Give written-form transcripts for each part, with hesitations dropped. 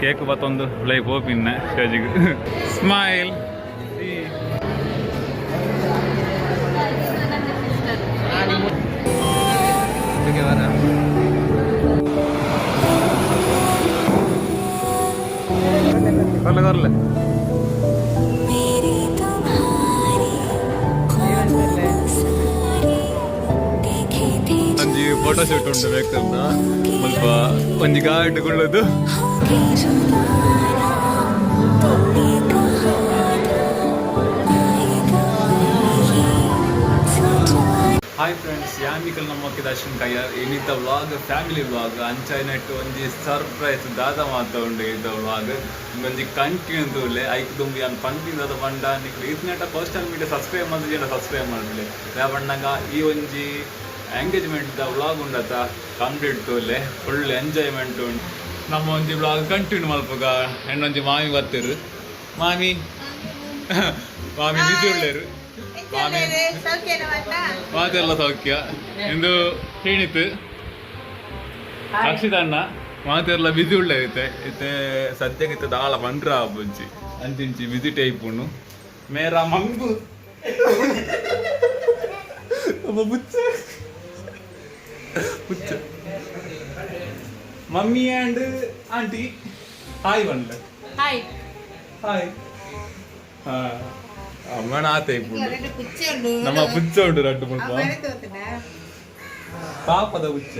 cake ಬತ್ತೊಂದು life ಓಪಿನ್ನ ಸ್ಟೇಜಿಗೆ ಸ್ಮೈಲ್ ಕೊರ್ಲೆ ಒಂಜಿ ಫೋಟೋ ಶೂಟ್ ಉಂಟು ಬೇಕಂತ ಸ್ವಲ್ಪ ಒಂಜಿ ಗಾಡ್ ಗುಳ್ಳದು ಹಾಯ್ ಫ್ರೆಂಡ್ಸ್ ಯಾಮಿಕಲ್ ನಮ್ಮಕ್ಕೆ ದರ್ಶನ್ ಕಯ್ಯ ಇನ್ನಿದ್ದ ವ್ಲಾಗ್ ಫ್ಯಾಮಿಲಿ ವ್ಲಾಗ್ ಅಂಚಾಯ್ನಟ್ಟು ಒಂಜಿ ಸರ್ಪ್ರೈಸ್ ದಾದ ಮಾತ ಉಂಡು ಇದ್ದ ವ್ಲಾಗ್ ಒಂಜಿ ಕಂಟಿನ್ಯೂ ತೂಲೆ ಐಕ್ ತುಂಬಿ ಅನ್ ಪಂಪಿಂದ ಬಂಡ ನಿಕ್ಲು ಇದ್ನೆಟ ಸೋಷಿಯಲ್ ಮೀಡಿಯಾ ಸಬ್ಸ್ಕ್ರೈಬ್ ಮಾಡಿದ್ರೆ ಸಬ್ಸ್ಕ್ರೈಬ್ ಮಾಡಲಿ ಯಾವಣ್ಣಗ ಈ ಒಂಜಿ ಎಂಗೇಜ್ಮೆಂಟ್ ವ್ಲಾಗ್ ಉಂಡತ ಕಂಪ್ಲೀಟ್ ತೂಲೆ ಫುಲ್ ಎಂಜಾಯ್ಮೆಂಟ್ ಉಂಟು ನಮ್ಮ ಒಂಜಿ ವ್ಲಾಗ್ ಕಂಟಿನ್ಯೂ ಮಲ್ಪಗ ಹೆಣ್ಣೊಂಜಿ ಮಾಮಿ ಬರ್ತಿರು ಮಾಮಿ ಮಾಮಿ ಬಿಸಿ ಉಳ್ಳೇರು ಮಾತೆಲ್ಲ ಸೌಖ್ಯ ಇಂದು ಹೇಳಿತು ಅಕ್ಷಿತ ಅಣ್ಣ ಮಾತೆಲ್ಲ ಬಿಸಿ ಉಳ್ಳೆ ಐತೆ ಸದ್ಯಕ್ಕೆ ದಾಳ ಬಂಡ್ರ ಬುಂಚಿ ಅಂಚಿಂಚಿ ಬಿಸಿ ಟೈಪ್ ಉಣ್ಣು ಮೇರಾ ಮಂಗು ಬುಚ್ಚ ಬುಚ್ಚ ಮಮ್ಮಿ ಆ್ಯಂಡ್ ಆಂಟಿ ಹಾಯ್ ಬಂಡ್ಲ ಹಾಯ್ ಹಾಯ್ ಹಾ ಅಮ್ಮನ ಆತ ನಮ್ಮ ಪುಚ್ಚ ಉಂಟು ರಡ್ಡು ಮುಲ್ಪ ಪಾಪದ ಪುಚ್ಚ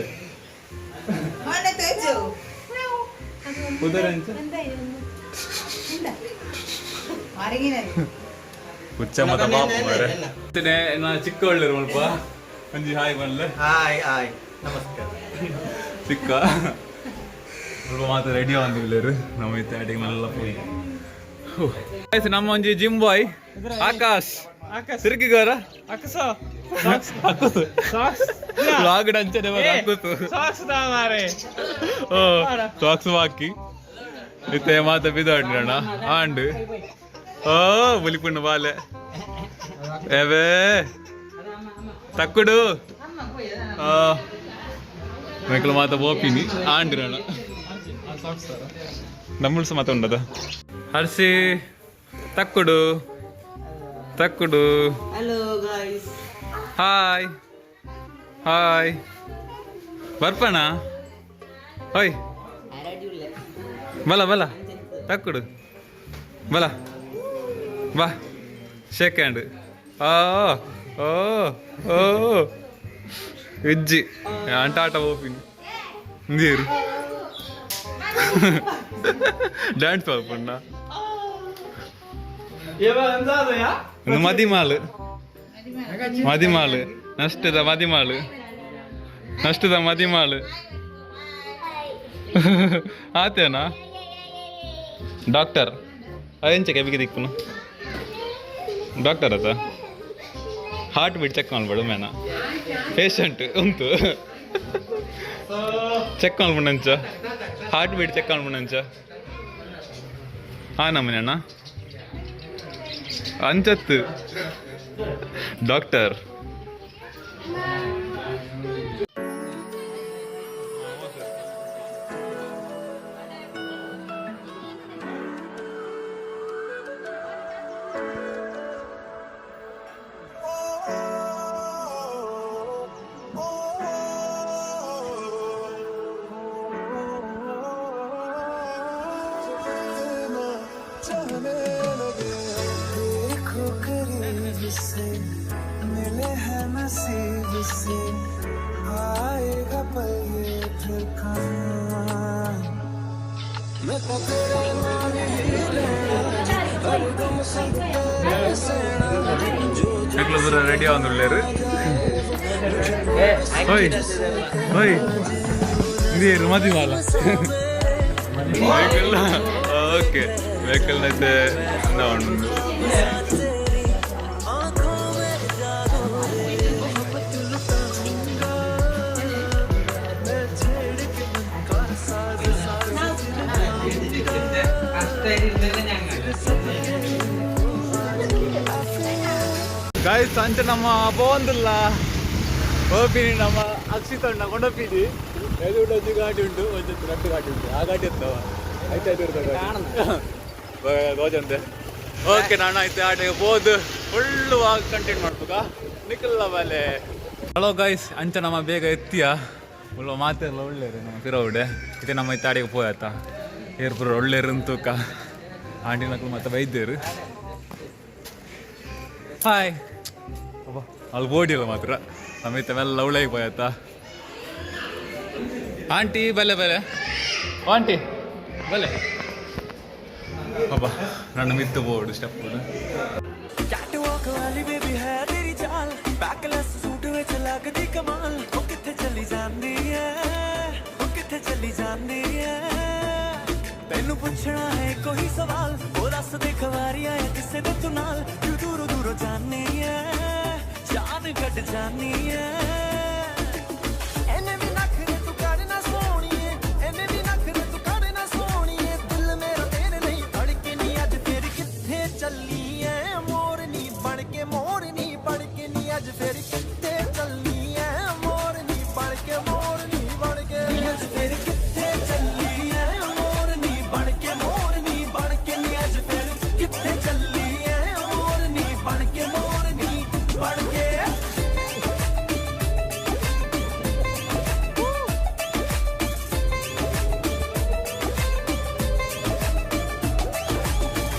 ಪುಚ್ಚ ಮತ ಪಾಪ ನಾ ಚಿಕ್ಕ ಒಳ್ಳೆರು ಮುಲ್ಪ ಒಂಜಿ ಹಾಯ್ ಬಂದ್ಲೆ ಹಾಯ್ ಹಾಯ್ ನಮಸ್ಕಾರ ಚಿಕ್ಕ ಸ್ವಲ್ಪ ಮಾತ್ರ ರೆಡಿ ಆಗಿಲ್ಲೇರು ನಮ್ಮ ಇತ್ತಾಟಿಗೆ ನಲ್ಲ ಪೋಯಿ ನಮ್ಮ ಒಂಜಿ ಜಿಮ್ ಬಾಯ್ ಆಕಾಶ್ ಸಿರ್ಕಿಗಾರ ಸಾಕ್ಸ್ ಹಾಕಿ ಇತ್ತೆ ಮಾತ ಬಿದ್ದಾಡ್ರಣ ಆಂಡ್ ಓ ಬುಲಿಪುಣ್ಣ ಬಾಲೆ ಏವೇ ತಕ್ಕುಡು ಮೇಕಲು ಮಾತ ಬೋಪಿನಿ ಆಂಡ್ರಣ ನಮ್ಮಳ್ಸ ಮಾತ ಉಂಡದ Hershey ತಕ್ಕುಡು ತಕ್ಕುಡು hello guys hi hi ಬರ್ಪಣ ಓಯ್ ಬಲ ಬಲ ತಕ್ಕುಡು ಬಲ ಬಾ ಶೇಕ್ ಹ್ಯಾಂಡ್ ಓ ಓ ಓ ಇಜ್ಜಿ ಅಂಟಾಟ ಓಪಿನಿ ನೀರು ಡ್ಯಾನ್ಸ್ ಮಾಡ್ಕೊಂಡ ಮದಿಮಾಳು ಮದಿಮಾಳು ನಷ್ಟದ ಮದಿಮಾಳು ನಷ್ಟದ ಮದಿಮಾಳು ಆತೇನಾ ಡಾಕ್ಟರ್ ಅದೇಂಚ ಕೆಬಿಗೆ ದಿಕ್ಕುನು ಡಾಕ್ಟರ್ ಆತ ಹಾರ್ಟ್ ಬೀಟ್ ಚೆಕ್ ಮಾಡ್ಬೇಡು ಮೇನ ಪೇಷಂಟ್ ಉಂಟು ಚೆಕ್ ಮಾಡ್ಬಿಡಂಚ ಹಾರ್ಟ್ ಬೀಟ್ ಚೆಕ್ ಮಾಡ್ಬಿಡಂಚ ಆ ನಮ್ಮನೆ ಅಣ್ಣ ಅಂಚತ್ತು ಡಾಕ್ಟರ್ मिले हैं नसीब से आएगा पल ये फिर कहाँ मैं तो तेरे नाम ही लेना हरदम सब तेरे सेना जो ರೆಡಿ ಆಂದುಳ್ಳೇರು ಓಯ್ ಓಯ್ ನೀರು ಮದಿಮಾಲ ವೆಹಿಕಲ್ ಓಕೆ ವೆಹಿಕಲ್ ನೈತೆ ಉಂಡು ಗಾಯ್ಸ್ ಅಂಚೆ ನಮ್ಮ ಬೋಂದಿಲ್ಲ ಹೋಗ್ತೀನಿ ನಮ್ಮ ಅಕ್ಷಿತಣ್ಣ ಕೊಂಡೋಗ್ತೀನಿ ಎದುಡೊಂದು ಘಾಟಿ ಉಂಟು ಒಂದು 2 ಘಾಟಿ ಉಂಟು ಆ ಘಾಟಿ ಇರ್ತಾವ ಗೋಜಂತೆ ಓಕೆ ನಾನು ಆಯ್ತು ಆಟಗೆ ಹೋದು ಫುಲ್ಲು ಕಂಟೆಂಟ್ ಮಾಡ್ಬೇಕ ನಿಖಿಲ್ಲ ಬಾಲೆ ಹಲೋ ಗೈಸ್ ಅಂಚ ನಮ್ಮ ಬೇಗ ಎತ್ತಿಯ ಉಳ್ಳ ಮಾತೆಲ್ಲ ಒಳ್ಳೆಯರು ನಮ್ಮ ಫಿರೋಡೆ ಇದೆ ನಮ್ಮ ಇತ್ತು ಆಡಿಗೆ ಹೋಯ್ತ ಏರ್ಪುರ ಒಳ್ಳೆಯರು ಅಂತೂಕ ಆಂಟಿ ಮಕ್ಕಳು ಮತ್ತೆ ಬೈದ್ಯರು ಹಾಯ್ ಅಬ್ಬಾ ಅಲ್ಲಿ ಓಡಿಲ್ಲ ಮಾತ್ರ ನಮ್ಮ ಇತ್ತವೆಲ್ಲ ಒಳ್ಳೆಗೆ ಹೋಯ್ತ ಆಂಟಿ ಬಲೆ ಬಲೆ ಆಂಟಿ ಬಲೆ ಅಬ್ಬಾ ನನ್ನ ಮಿತ್ತು ಬೋರ್ಡು ಸ್ಟೆಪ್ कैटवॉक वाली बेबी है तेरी चाल बैकलेस सूट विच लगदी कमाल ओ किथे चली जांदी है ओ किथे चली जांदी है तैनू पुछना है कोई सवाल ओ दस दे खवारियां है किसे दे तू नाल क्यों दूरों दूरों जानी है जान कट जानी है एने भी नखरे तू करना सोनिए एने भी नखरे तू करना सोनिए दिल मेरा तेरे नहीं धड़के नहीं अज तेरी किथे चली है मोरनी बन के मोरनी बन के नी अज फिर किथे चली है मोरनी बन के मोरनी बन के अज फिर किथे चली है मोरनी बन के मोरनी बन के नी अज फिर किथे चली है मोरनी बन के मोरनी बन के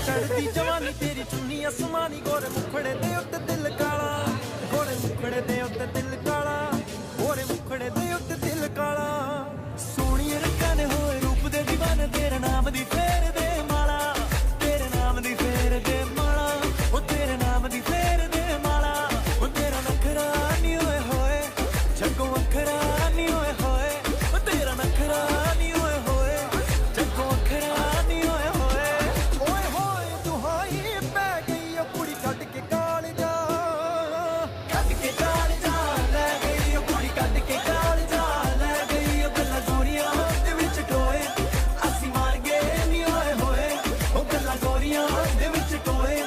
चढ़ती जवानी तेरी चुन्नी आसमानी गोरे मुखड़े दे उत्ते दिल काला गोरे मुखड़े दे उत्ते दिल काला गोरे मुखड़े दे उत्ते दिल काला सोहनी रंगां ने होए रूप दे दीवाने तेरे नाम दी फेर दे माला तेरे नाम दी फेर दे माला ओ तेरे नाम दी फेर दे माला ओ तेरा नखरा नी होए जग्गों अखरा नी होए ओ तेरा नखरा नी होए जग्गों अखरा नी होए ओए होए तू हाई पै गई ओ कुड़ी कट के काल जा ले गई ओ कुड़ी कट के काल जा ले गई ओ गल्ला गोरियां दे विच टोए असी मार गए नी होए ओ गल्ला गोरियां दे विच टोए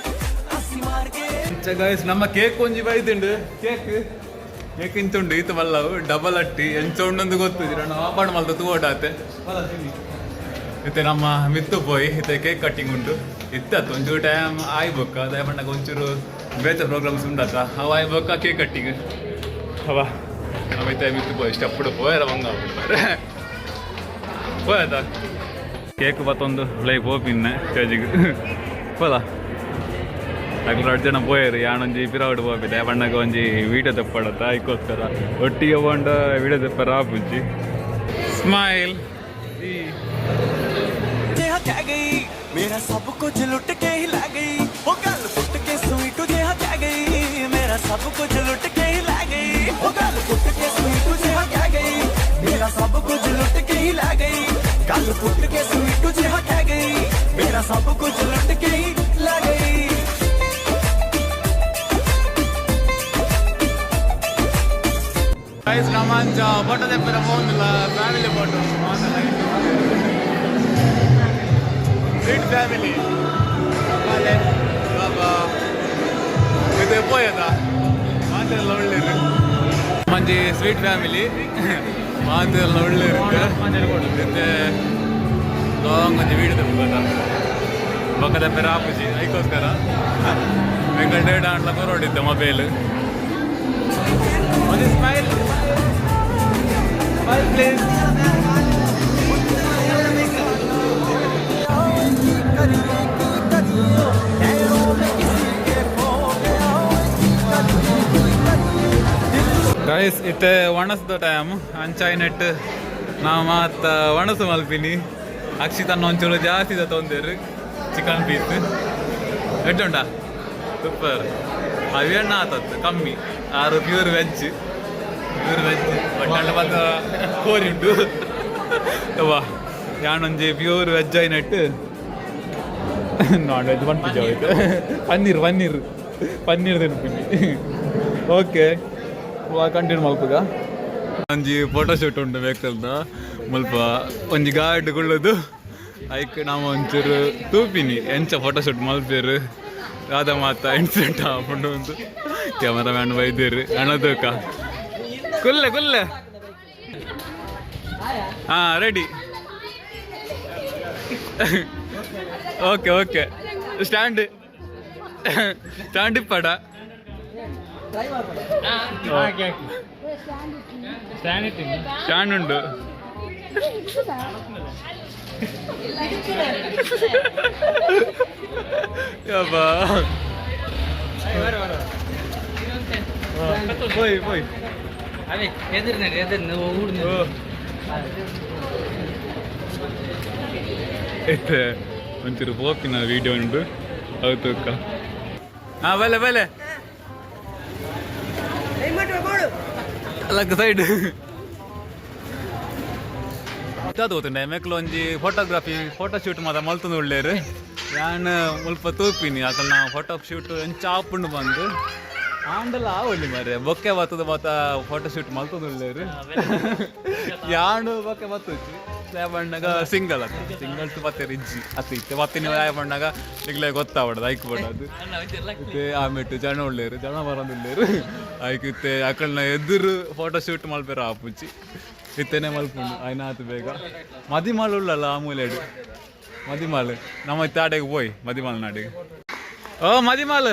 असी मार गए ಗೈಸ್ ನಮ್ಮ ಕೇಕ್ ಒಂಜಿ ಬೈದುಂಡು ಕೇಕ್ ಇಂತುಂಡು ಈತ ಬಲ್ಲವು ಡಬಲ್ ಅಟ್ಟಿ ಎಂಚ ಉಂಡೊಂದು ಗೊತ್ತಿದ್ರು ನಾನು ಆಪಾಡು ಮಲ್ತ ತೂಟಾತೆ ಇತ್ತೆ ನಮ್ಮ ಮಿತ್ತು ಪೋಯಿ ಇತ್ತೆ ಕೇಕ್ ಕಟ್ಟಿಂಗ್ ಉಂಟು ಇತ್ತತ್ತು ಒಂಚೂರು ಟೈಮ್ ಆಯ್ಬೇಕ ಅದೇ ಬಣ್ಣಕ್ಕೆ ಒಂಚೂರು ಬೇರೆ ಪ್ರೋಗ್ರಾಮ್ಸ್ ಉಂಡತ್ತ ಅವ ಆಯ್ಬೇಕ ಕೇಕ್ ಕಟ್ಟಿಂಗ್ ಅವ ನಮ್ಮ ಇತ್ತೆ ಮಿತ್ತು ಪೋಯಿ ಸ್ಟೆಪ್ಪುಡು ಪೋಯರ ಬಂಗ ಪೋಯತ ಕೇಕ್ ಮತ್ತೊಂದು ಲೈಫ್ ಹೋಪಿನ್ನೆ ಸ್ಟೇಜಿಗೆ ಹೋದ ಅಗ್ಲು 2 ಜನ ಪೋಯರು ಯಾನೊಂಜಿ ಪಿರಾವಡ್ ಹೋಗಿದೆ ಬಣ್ಣಗೆ ಒಂಜಿ ವೀಡಿಯೋ ತೆಪ್ಪಡತ್ತ ಅದಕ್ಕೋಸ್ಕರ ಒಟ್ಟಿಗೆ ಬಂಡ ವೀಡಿಯೋ ತೆಪ್ಪರ ಆಪುಂಚಿ ಸ್ಮೈಲ್ जेहा कह गई मेरा सब कुछ लुट के ही ला गई वो गल फुट के स्वीटू जेहा कह गई मेरा सब कुछ लुट के ही ला गई वो गल फुट के स्वीटू जेहा कह गई मेरा सब कुछ लुट के ही ला गई गल फुट के स्वीटू जेहा कह गई मेरा सब कुछ लुट के ही ला गई ಗೈಸ್ ನಮ್ಮಂಚ ಫೋಟೋ ತೆಪ್ಪರ ಹೋಗಿಲ್ಲ ಫ್ಯಾಮಿಲಿ ಫೋಟೋ ಸ್ವೀಟ್ ಫ್ಯಾಮಿಲಿ ಬಾಬಾ ಇದು ಪೋಯದ ಮಾತೆಲ್ಲ ಒಳ್ಳೆಯದು ಮಂಜಿ ಸ್ವೀಟ್ ಫ್ಯಾಮಿಲಿ ಮಾತೆಲ್ಲ ಒಳ್ಳೆಯದು ಮತ್ತೆ ಲಾಂಗ್ ಒಂಜಿ ವೀಡಿಯೋ ತೆಪ್ಪದ ಬೊಕ್ಕ ತೆಪ್ಪರ ಆಪುಜಿ ಅದಕ್ಕೋಸ್ಕರ ವೆಂಕಟೇಡ ಅಂಡ್ಲ ಕೊರೋಡಿದ್ದೆ ಮೊಬೈಲ್ ಒಂದು ಸ್ಮೈಲ್ ಸ್ಮೈಲ್ ಪ್ಲೀಸ್ ಗೈಸ್ ಇತ್ತೆ ಒಣಸ್ದ ಟೈಮ್ ಅಂಚಾಯ್ನೆಟ್ ನಾವು ಮಾತ ಒಣಸು ಮಲ್ಪಿನಿ ಅಕ್ಷಿತನ್ನ ಒಂಚೂರು ಜಾಸ್ತಿ ತೊಂದೇರು ಚಿಕನ್ ಪೀಸ್ ಎಟ್ಟುಂಟಾ ಸೂಪರ್ ಅವೇಣ್ಣ ಆತತ್ತು ಕಮ್ಮಿ ಆರು ಪ್ಯೂರ್ ವೆಜ್ ಬಟ್ ಬಂದ ಕೋರಿ ಉಂಟು ವಾ ಯಾನೊಂಜಿ ಪ್ಯೂರ್ ವೆಜ್ ಆಯ್ನಟ್ಟು ನಾನ್ ವೆಜ್ ಬಂದು ಹೋಯ್ತು ಪನ್ನೀರ್ ತಿನ್ಪಿನಿ ಓಕೆ ಕಂಟಿನ್ಯೂ ಮಲ್ಪಗ ಒಂಜಿ ಫೋಟೋಶೂಟ್ ಉಂಟು ಬೇಕಲ್ದ ಮುಲ್ಪ ಒಂಜಿ ಗಾರ್ಡ್ ಗುಳ್ಳದು ಐಕ್ ನಾವು ಒಂಚೂರು ತೂಪಿನಿ ಎಂಚ ಫೋಟೋಶೂಟ್ ಮಲ್ಪೇರು ರಾಧ ಮಾತ ಇನ್ಸಿಡೆಂಟ್ ಹಾಕೊಂಡು ಒಂದು ಕ್ಯಾಮರಾಮ್ಯಾನ್ ಬೈದೇರು ಅಣ್ಣದಕ್ಕ ಕುಲ್ಲೆ ಹಾಂ ready okay okay stand stand ಇಪ್ಪಡ ಸ್ಟ್ಯಾಂಡ್ ಉಂಟು ಯಬ್ಬಾ പോയി പോയി ಒಂಚೂರು ಪೋಪಿನ ವಿಡಿಯೋ ಉಂಟು ಅದು ತೂಕ ಹಾ ಬಲೆ ಬಲೆ ಅಲ್ಲ ಸೈಡ್ ಅದು ಗೊತ್ತುಂಡೆ ಮೇಕ್ಲು ಒಂಜಿ ಫೋಟೋಗ್ರಫಿ ಫೋಟೋ ಶೂಟ್ ಮಾತ್ರ ಮಲ್ತಂದು ಒಳ್ಳೆಯರು ನಾನು ಮುಲ್ಪ ತೂಪಿನಿ ಅಕಲ್ ನಾವು ಫೋಟೋ ಶೂಟ್ ಎಂಚ ಆಪುಂಡು ಬಂದು ಆಂಡಲ್ಲ ಆವಲ್ಲಿ ಮಾರೆ ಬೊಕ್ಕೆ ಬತ್ತದ ಮಾತ ಫೋಟೋ ಶೂಟ್ ಮಲ್ತಂದು ಒಳ್ಳೆಯರು ಯಾನು ಬೊಕ್ಕೆ ಬತ್ತುಚ್ಚಿ ಬಣ್ಣಗ ಸಿಂಗಲ್ ಅತ್ತ ಸಿಂಗಲ್ಸ್ ಮತ್ತೆ ರಿಜ್ಜಿ ಅತ್ತಿತ್ತೆ ಮತ್ತೆ ನೀವು ಬಣ್ಣಗ ಈಗಲೇ ಗೊತ್ತಾವಡದು ಐಕ್ ಬಡದು ಮತ್ತೆ ಆಮೇಲೆ ಜನ ಒಳ್ಳೆಯರು ಜನ ಬರೋದಿಲ್ಲೇರು ಆಯ್ಕಿತ್ತೆ ಅಕಲ್ನ ಎದುರು ಫೋಟೋ ಶೂಟ್ ಮಲ್ಪೇರ ಆಪುಚ್ಚಿ ಇತ್ತೇನೆ ಮಲ್ಪುಂಡು ಆಯ್ನಾತು ಬೇಗ ಮದಿಮಾಲ್ ಉಳ್ಳಲ್ಲ ಆ ಮೂಲೆಡು ಮದಿಮಾಲ್ ನಮ್ಮ ತಾಡೆಗೆ ಹೋಯ್ ಮದಿಮಾಲ್ ನಾಡಿಗೆ ಓ ಮದಿಮಾಲ್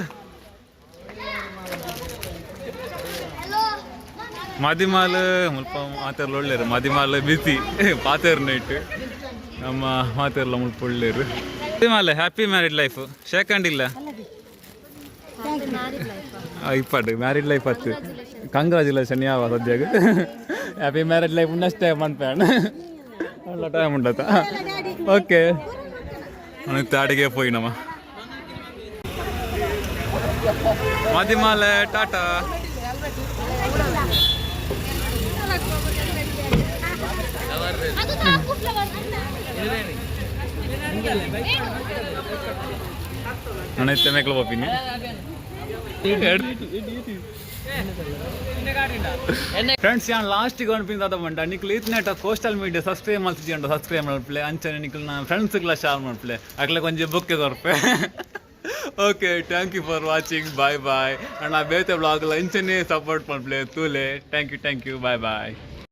ಮದಿಮಾಲ್ ಮುಲ್ಪ ಮಾತಾರ್ಲ ಒಳ್ಳೆಯರು ಮದಿಮಾಲ್ ಬಿಸಿ ಪಾತೇರು ನೈಟ್ ನಮ್ಮ ಮಾತಾರ್ಲ ಮುಲ್ಪ ಒಳ್ಳೆಯರು ಮದಿಮಾಲ್ ಹ್ಯಾಪಿ ಮ್ಯಾರಿಡ್ ಲೈಫ್ ಶೇಕಂಡ್ ಇಲ್ಲ ಇಪ್ಪಟ್ಟು ಮ್ಯಾರಿಡ್ ಲೈಫ್ ಹತ್ತು ಕಂಗ್ರಾಚುಲೇಷನ್ ಯಾವ ಸದ್ಯಾಗ happy married life next time ಅನ್ಪೇಣ ಒಳ್ಳೆ ಟೈಮ್ ಉಂಟತ್ತ ಓಕೆ ಅಡಿಗೆ ಪೋಯಿ ನಮ್ಮ ಮದಿಮಾಲ್ ಟಾಟಾ ನನ್ನೈತೆ ಮೇಕಲ್ ಪೋಪಿನಿ ಫ್ರೆಂಡ್ಸ್ ಯಾನ್ ಲಾಸ್ಟಿಗೆ ಅನ್ಪಿಂದ ಅದ ಬಂಡ ನಿಕ್ಲು ಇತ್ನೆಟ ಸೋಷಿಯಲ್ ಮೀಡಿಯಾ ಸಬ್ಸ್ಕ್ರೈಬ್ ಮಾಡ್ತಿದ್ದೆ ಸಬ್ಸ್ಕ್ರೈಬ್ ಮಾಡ್ಪ್ಲೆ ಅಂಚನೆ ನಿಕ್ಲು ನಾನು ಫ್ರೆಂಡ್ಸ್ಗೆಲ್ಲ ಶೇರ್ ಮಾಡ್ಪ್ಲೆ ಅಕ್ಲೆ ಕೊಂಚ ಬುಕ್ಕೆ ಕೊರ್ಪೆ okay thank you for watching bye bye ಅಣ್ಣ ಬೇತೆ ಬ್ಲಾಗ್ಲ ಇಂಚನೆ ಸಪೋರ್ಟ್ ಮಾಡ್ಪ್ಲೆ ತೂಲೆ ಥ್ಯಾಂಕ್ ಯು ಬಾಯ್ ಬಾಯ್